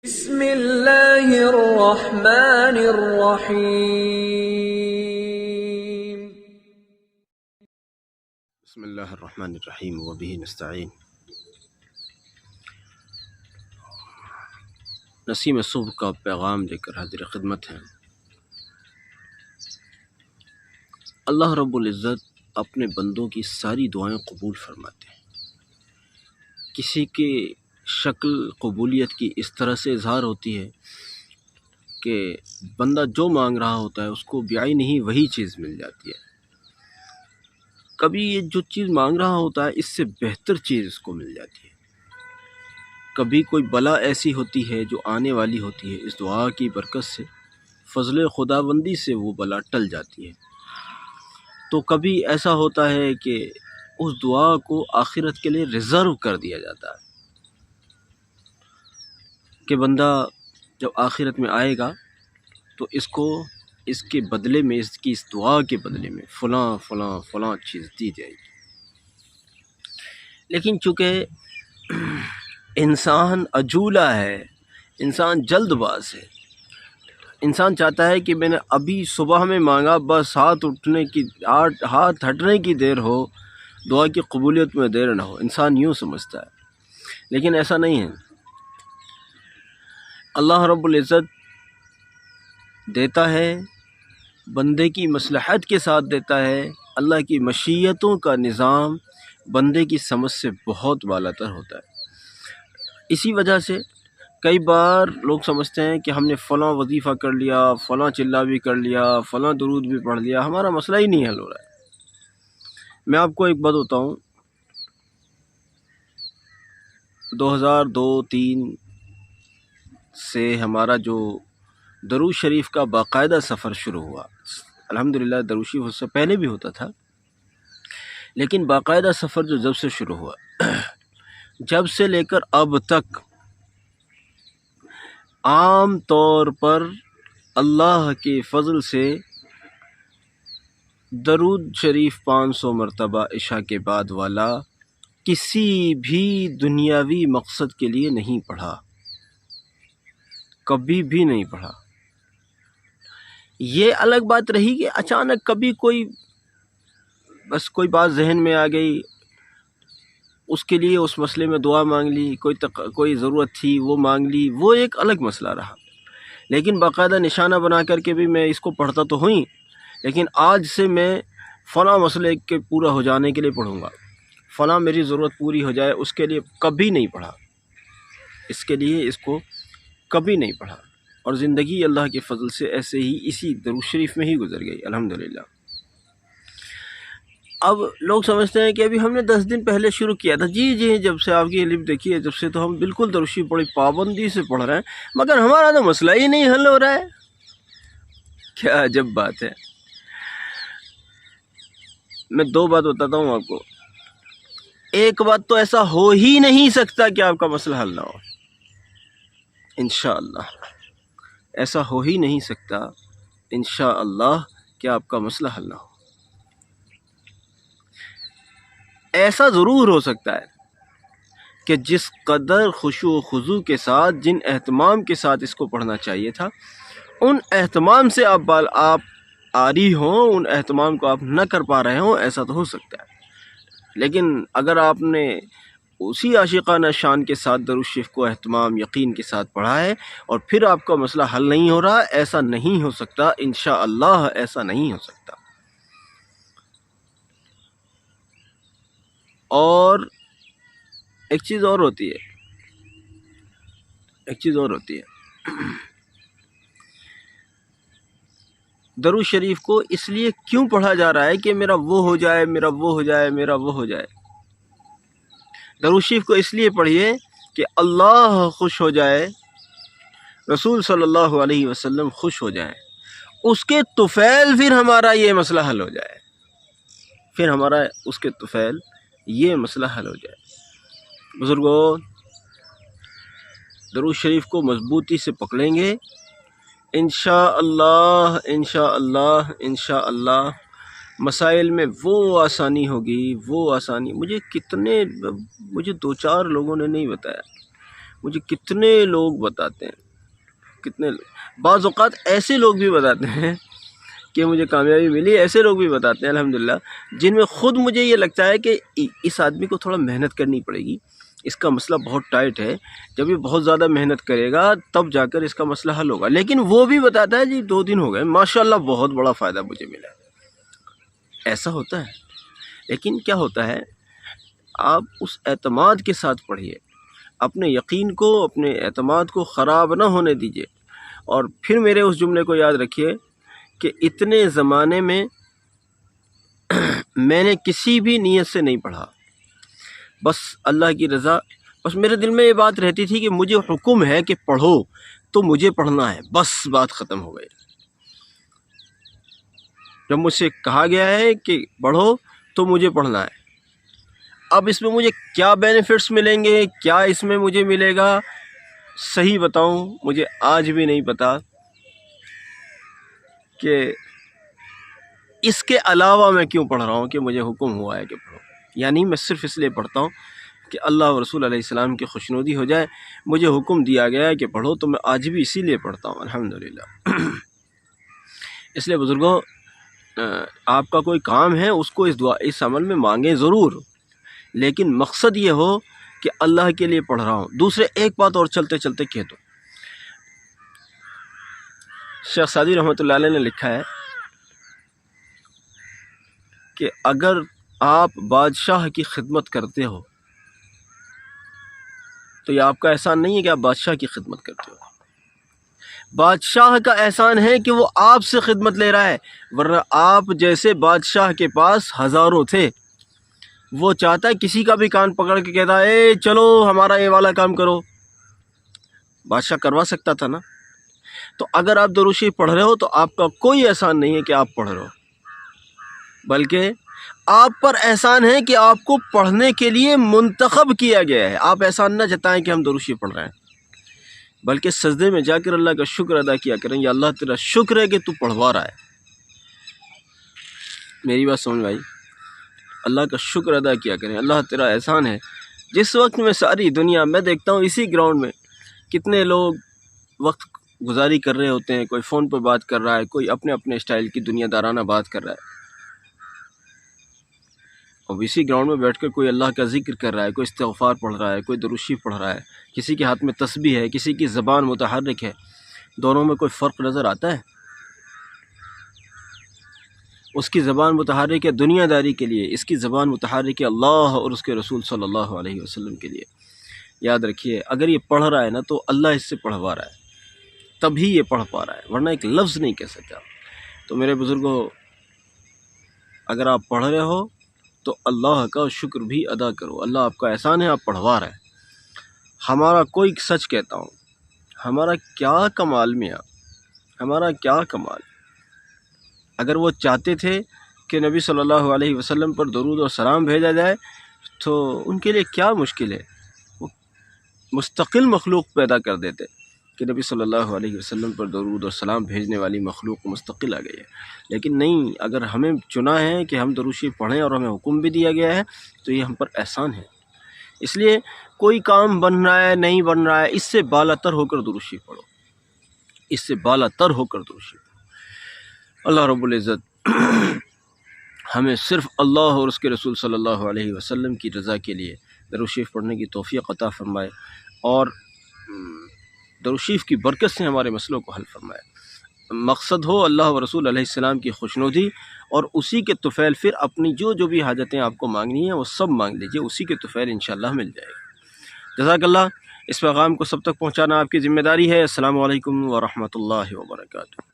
بسم اللہ الرحمن الرحیم۔ بسم اللہ الرحمن الرحیم وبہ نستعین۔ نسیم صبح کا پیغام لے کر حاضر خدمت ہیں۔ اللہ رب العزت اپنے بندوں کی ساری دعائیں قبول فرماتے ہیں۔ کسی کی شکل قبولیت کی اس طرح سے اظہار ہوتی ہے کہ بندہ جو مانگ رہا ہوتا ہے اس کو بعین ہی وہی چیز مل جاتی ہے۔ کبھی یہ جو چیز مانگ رہا ہوتا ہے اس سے بہتر چیز اس کو مل جاتی ہے۔ کبھی کوئی بلا ایسی ہوتی ہے جو آنے والی ہوتی ہے، اس دعا کی برکت سے، فضل خداوندی سے وہ بلا ٹل جاتی ہے۔ تو کبھی ایسا ہوتا ہے کہ اس دعا کو آخرت کے لیے ریزرو کر دیا جاتا ہے کہ بندہ جب آخرت میں آئے گا تو اس کو اس کے بدلے میں، اس کی اس دعا کے بدلے میں فلاں فلاں فلاں چیز دی جائے گی۔ لیکن چونکہ انسان عجولہ ہے، انسان جلد باز ہے، انسان چاہتا ہے کہ میں نے ابھی صبح میں مانگا، بس ہاتھ ہٹنے کی دیر ہو، دعا کی قبولیت میں دیر نہ ہو۔ انسان یوں سمجھتا ہے، لیکن ایسا نہیں ہے۔ اللہ رب العزت دیتا ہے، بندے کی مصلحت کے ساتھ دیتا ہے۔ اللہ کی مشیتوں کا نظام بندے کی سمجھ سے بہت بالا تر ہوتا ہے۔ اسی وجہ سے کئی بار لوگ سمجھتے ہیں کہ ہم نے فلاں وظیفہ کر لیا، فلاں چلا بھی کر لیا، فلاں درود بھی پڑھ لیا، ہمارا مسئلہ ہی نہیں حل ہو رہا ہے۔ میں آپ کو ایک بات بتاؤں، 2002-03 سے ہمارا جو درود شریف کا باقاعدہ سفر شروع ہوا، الحمدللہ درود شریف اس سے پہلے بھی ہوتا تھا، لیکن باقاعدہ سفر جو جب سے شروع ہوا، جب سے لے کر اب تک عام طور پر اللہ کے فضل سے درود شریف 500 مرتبہ عشاء کے بعد والا کسی بھی دنیاوی مقصد کے لیے نہیں پڑھا، کبھی بھی نہیں پڑھا۔ یہ الگ بات رہی کہ اچانک کبھی کوئی بات ذہن میں آ گئی، اس کے لیے اس مسئلے میں دعا مانگ لی، کوئی ضرورت تھی وہ مانگ لی، وہ ایک الگ مسئلہ رہا۔ لیکن باقاعدہ نشانہ بنا کر کے بھی میں اس کو پڑھتا تو ہوں، لیکن آج سے میں فلاں مسئلے کے پورا ہو جانے کے لیے پڑھوں گا، فلاں میری ضرورت پوری ہو جائے اس کے لیے کبھی نہیں پڑھا، اس کو کبھی نہیں پڑھا، اور زندگی اللہ کے فضل سے ایسے ہی اسی درود شریف میں ہی گزر گئی الحمدللہ۔ اب لوگ سمجھتے ہیں کہ ابھی ہم نے 10 دن پہلے شروع کیا تھا۔ جی جب سے آپ کی علم دیکھی ہے، جب سے تو ہم بالکل درود شریف بڑی پابندی سے پڑھ رہے ہیں، مگر ہمارا تو مسئلہ ہی نہیں حل ہو رہا ہے۔ کیا عجب بات ہے۔ میں 2 بات بتاتا ہوں آپ کو۔ ایک بات تو ایسا ہو ہی نہیں سکتا کہ آپ کا مسئلہ حل نہ ہو، انشاءاللہ ایسا ہو ہی نہیں سکتا انشاءاللہ کہ آپ کا مسئلہ حل نہ ہو۔ ایسا ضرور ہو سکتا ہے کہ جس قدر خشوع و خضوع کے ساتھ، جن اہتمام کے ساتھ اس کو پڑھنا چاہیے تھا، ان اہتمام سے آپ آری ہوں، ان اہتمام کو آپ نہ کر پا رہے ہوں، ایسا تو ہو سکتا ہے۔ لیکن اگر آپ نے اسی عاشقانہ شان کے ساتھ درود شریف کو اہتمام یقین کے ساتھ پڑھا ہے اور پھر آپ کا مسئلہ حل نہیں ہو رہا، ایسا نہیں ہو سکتا انشاءاللہ، ایسا نہیں ہو سکتا۔ اور ایک چیز اور ہوتی ہے، درود شریف کو اس لیے کیوں پڑھا جا رہا ہے کہ میرا وہ ہو جائے، میرا وہ ہو جائے، میرا وہ ہو جائے۔ درود شریف کو اس لیے پڑھیے کہ اللہ خوش ہو جائے، رسول صلی اللہ علیہ وسلم خوش ہو جائیں، اس کے طفیل پھر ہمارا یہ مسئلہ حل ہو جائے، اس کے طفیل یہ مسئلہ حل ہو جائے۔ بزرگوں، درود شریف کو مضبوطی سے پکڑیں گے، انشاءاللہ انشاءاللہ انشاءاللہ مسائل میں وہ آسانی ہوگی، وہ آسانی۔ مجھے 2-4 لوگوں نے نہیں بتایا، مجھے کتنے لوگ بتاتے ہیں، بعض اوقات ایسے لوگ بھی بتاتے ہیں کہ مجھے کامیابی ملی، ایسے لوگ بھی بتاتے ہیں الحمدللہ جن میں خود مجھے یہ لگتا ہے کہ اس آدمی کو تھوڑا محنت کرنی پڑے گی، اس کا مسئلہ بہت ٹائٹ ہے، جب یہ بہت زیادہ محنت کرے گا تب جا کر اس کا مسئلہ حل ہوگا، لیکن وہ بھی بتاتا ہے جی 2 دن ہو گئے ماشاءاللہ بہت بڑا فائدہ مجھے ملا۔ ایسا ہوتا ہے، لیکن کیا ہوتا ہے، آپ اس اعتماد کے ساتھ پڑھیے، اپنے یقین کو، اپنے اعتماد کو خراب نہ ہونے دیجیے، اور پھر میرے اس جملے کو یاد رکھیے کہ اتنے زمانے میں میں نے کسی بھی نیت سے نہیں پڑھا، بس اللہ کی رضا، بس میرے دل میں یہ بات رہتی تھی کہ مجھے حکم ہے کہ پڑھو تو مجھے پڑھنا ہے، بس بات ختم ہو گئی۔ جب مجھ سے کہا گیا ہے کہ پڑھو تو مجھے پڑھنا ہے، اب اس میں مجھے کیا بینیفٹس ملیں گے، کیا اس میں مجھے ملے گا، صحیح بتاؤں مجھے آج بھی نہیں پتا کہ اس کے علاوہ میں کیوں پڑھ رہا ہوں کہ مجھے حکم ہوا ہے کہ پڑھو، یعنی میں صرف اس لیے پڑھتا ہوں کہ اللہ و رسول علیہ السلام کی خوشنودی ہو جائے، مجھے حکم دیا گیا ہے کہ پڑھو تو میں آج بھی اسی لیے پڑھتا ہوں الحمدللہ۔ اس لیے بزرگوں، آپ کا کوئی کام ہے اس کو اس عمل میں مانگیں ضرور، لیکن مقصد یہ ہو کہ اللہ کے لیے پڑھ رہا ہوں۔ دوسرے ایک بات اور چلتے چلتے کہہ دو، شیخ سعدی رحمۃ اللہ علیہ نے لکھا ہے کہ اگر آپ بادشاہ کی خدمت کرتے ہو تو یہ آپ کا احسان نہیں ہے کہ آپ بادشاہ کی خدمت کرتے ہو، بادشاہ کا احسان ہے کہ وہ آپ سے خدمت لے رہا ہے، ورنہ آپ جیسے بادشاہ کے پاس ہزاروں تھے، وہ چاہتا ہے کسی کا بھی کان پکڑ کے کہتا ہے اے چلو ہمارا یہ والا کام کرو، بادشاہ کروا سکتا تھا نا۔ تو اگر آپ درود شریف پڑھ رہے ہو تو آپ کا کوئی احسان نہیں ہے کہ آپ پڑھ رہے ہو، بلکہ آپ پر احسان ہے کہ آپ کو پڑھنے کے لیے منتخب کیا گیا ہے۔ آپ احسان نہ جتائیں کہ ہم درود شریف پڑھ رہے ہیں، بلکہ سجدے میں جا کر اللہ کا شکر ادا کیا کریں، یا اللہ تیرا شکر ہے کہ تو پڑھوا رہا ہے۔ میری بات سمجھ بھائی، اللہ کا شکر ادا کیا کریں، اللہ تیرا احسان ہے۔ جس وقت میں ساری دنیا، میں دیکھتا ہوں اسی گراؤنڈ میں کتنے لوگ وقت گزاری کر رہے ہوتے ہیں، کوئی فون پہ بات کر رہا ہے، کوئی اپنے اپنے اسٹائل کی دنیا دارانہ بات کر رہا ہے، اور اسی گراؤنڈ میں بیٹھ کر کوئی اللہ کا ذکر کر رہا ہے، کوئی استغفار پڑھ رہا ہے، کوئی درود شریف پڑھ رہا ہے، کسی کے ہاتھ میں تسبیح ہے، کسی کی زبان متحرک ہے، دونوں میں کوئی فرق نظر آتا ہے؟ اس کی زبان متحرک ہے دنیا داری کے لیے، اس کی زبان متحرک ہے اللہ اور اس کے رسول صلی اللہ علیہ وسلم کے لیے۔ یاد رکھیے، اگر یہ پڑھ رہا ہے نا تو اللہ اس سے پڑھوا رہا ہے، تبھی یہ پڑھ پا رہا ہے، ورنہ ایک لفظ نہیں کہہ سکتا۔ تو میرے بزرگوں، اگر آپ پڑھ رہے ہو تو اللہ کا شکر بھی ادا کرو، اللہ آپ کا احسان ہے، آپ پڑھوا رہے ہیں۔ ہمارا کوئی، سچ کہتا ہوں، ہمارا کیا کمال میاں، ہمارا کیا کمال۔ اگر وہ چاہتے تھے کہ نبی صلی اللہ علیہ وسلم پر درود و سلام بھیجا جائے تو ان کے لیے کیا مشکل ہے، وہ مستقل مخلوق پیدا کر دیتے کہ نبی صلی اللہ علیہ وسلم پر درود و سلام بھیجنے والی مخلوق مستقل آ گئی ہے، لیکن نہیں، اگر ہمیں چنا ہے کہ ہم درود شریف پڑھیں اور ہمیں حکم بھی دیا گیا ہے تو یہ ہم پر احسان ہے۔ اس لیے کوئی کام بن رہا ہے نہیں بن رہا ہے، اس سے بالا تر ہو کر درود شریف پڑھو، اس سے بالا تر ہو کر درود شریف پڑھو۔ اللہ رب العزت ہمیں صرف اللہ اور اس کے رسول صلی اللہ علیہ وسلم کی رضا کے لیے درود شریف پڑھنے کی توفیق عطا فرمائے، اور درود شریف کی برکت سے ہمارے مسئلوں کو حل فرمائے۔ مقصد ہو اللہ و رسول علیہ السلام کی خوشنودی، اور اسی کے طفیل پھر اپنی جو بھی حاجتیں آپ کو مانگنی ہیں وہ سب مانگ لیجیے، اسی کے طفیل انشاءاللہ مل جائے گا۔ جزاک اللہ۔ اس پیغام کو سب تک پہنچانا آپ کی ذمہ داری ہے۔ السلام علیکم ورحمۃ اللہ وبرکاتہ۔